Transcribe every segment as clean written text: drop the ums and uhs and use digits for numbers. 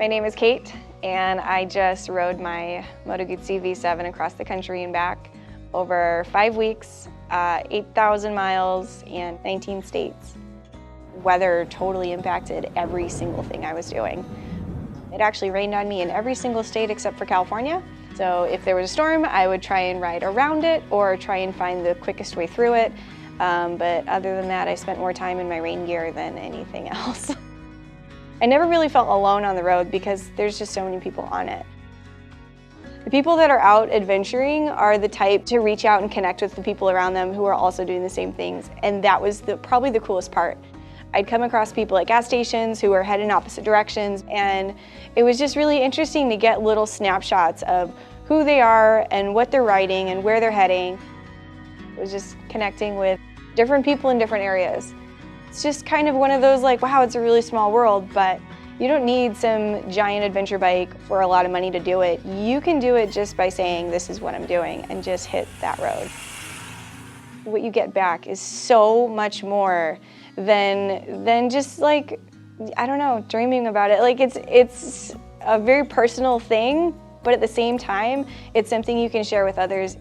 My name is Cait, and I just rode my Moto Guzzi V7 across the country and back over 5 weeks, 8,000 miles, and 19 states. Weather totally impacted every single thing I was doing. It actually rained on me in every single state except for California. So if there was a storm, I would try and ride around it or try and find the quickest way through it. But other than that, I spent more time in my rain gear than anything else. I never really felt alone on the road because there's just so many people on it. The people that are out adventuring are the type to reach out and connect with the people around them who are also doing the same things, and that was probably the coolest part. I'd come across people at gas stations who were heading opposite directions, and it was just really interesting to get little snapshots of who they are and what they're riding and where they're heading. It was just connecting with different people in different areas. It's just kind of one of those like, wow, it's a really small world, but you don't need some giant adventure bike for a lot of money to do it. You can do it just by saying, this is what I'm doing, and just hit that road. What you get back is so much more than just like, I don't know, dreaming about it. Like it's a very personal thing, but at the same time, it's something you can share with others.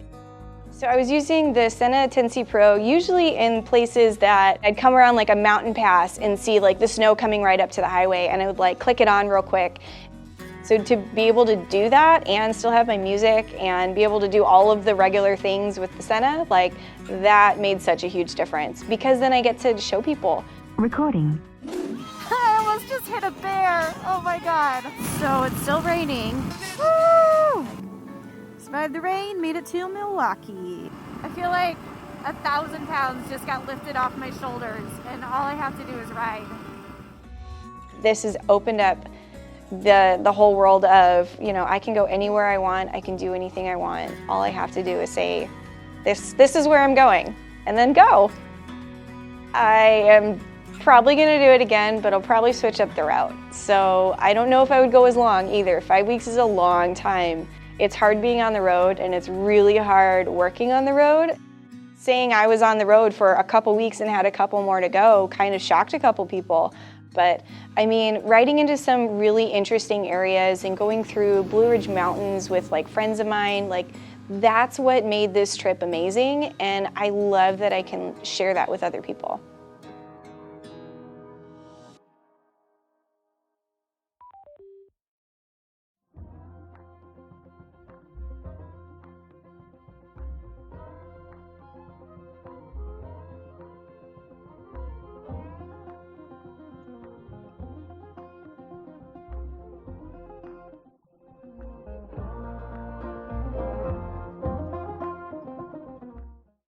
So I was using the Sena 10C Pro usually in places that I'd come around like a mountain pass and see like the snow coming right up to the highway, and I would like click it on real quick. So to be able to do that and still have my music and be able to do all of the regular things with the Sena, like that made such a huge difference because then I get to show people. Recording. I almost just hit a bear. Oh my God. So it's still raining. Woo! Survived the rain, made it to Milwaukee. I feel like 1,000 pounds just got lifted off my shoulders and all I have to do is ride. This has opened up the whole world of, you know, I can go anywhere I want, I can do anything I want. All I have to do is say, this is where I'm going, and then go. I am probably gonna do it again, but I'll probably switch up the route. So I don't know if I would go as long either. 5 weeks is a long time. It's hard being on the road, and it's really hard working on the road. Saying I was on the road for a couple weeks and had a couple more to go kind of shocked a couple people. But I mean, riding into some really interesting areas and going through Blue Ridge Mountains with like friends of mine, like that's what made this trip amazing. And I love that I can share that with other people.